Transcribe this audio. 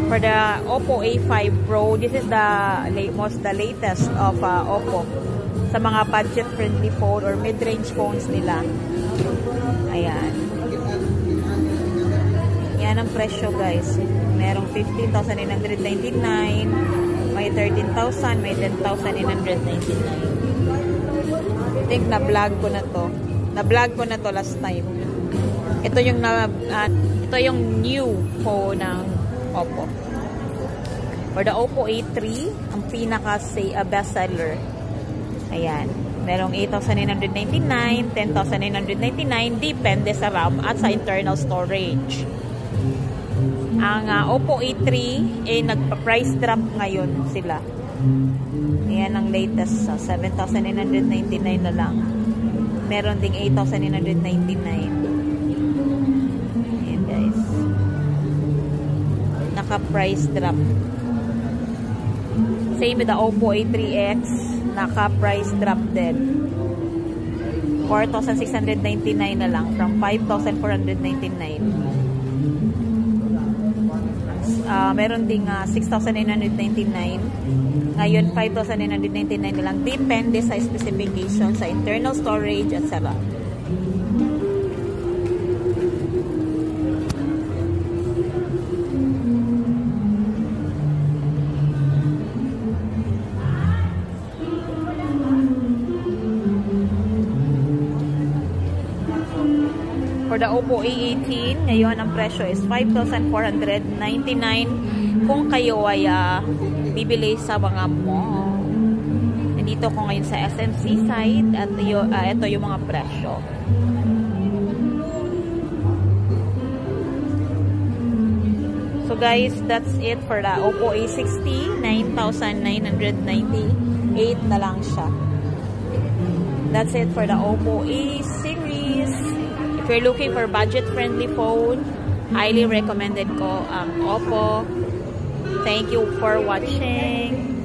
For the Oppo A5 Pro, this is the latest of Oppo sa mga budget-friendly phone or mid-range phones nila. Ayan. Yan ang presyo, guys. Merong 15,999, may 13,000, may 10,999. I think na-vlog ko na to. Na-vlog ko na to last time. Ito yung new phone ng Oppo. For the Oppo A3, ang best seller. Ayan. Merong 8,999, 10,999, depende sa RAM at sa internal storage. Ang Oppo A3, nagpa-price drop ngayon sila. Ayan ang latest. 7,999 na lang. Meron ding 8,999. Ayan, guys. Naka-price drop. Same with the Oppo A3X. Naka-price drop din. 4,699 na lang from 5,499. Meron ding 6,999. Ngayon, 5,999 na lang. Depende sa specification, sa internal storage, etc. For the Oppo A18, ngayon ang presyo is 5,499 kung kayo ay bibili sa mga mall. Nandito ko ngayon sa SMC side at ito yung mga presyo. So guys, that's it for the Oppo A60. 9,998 na lang siya. That's it for the Oppo A series. If you're looking for budget-friendly phone, highly recommended ko ang Oppo. Thank you for watching.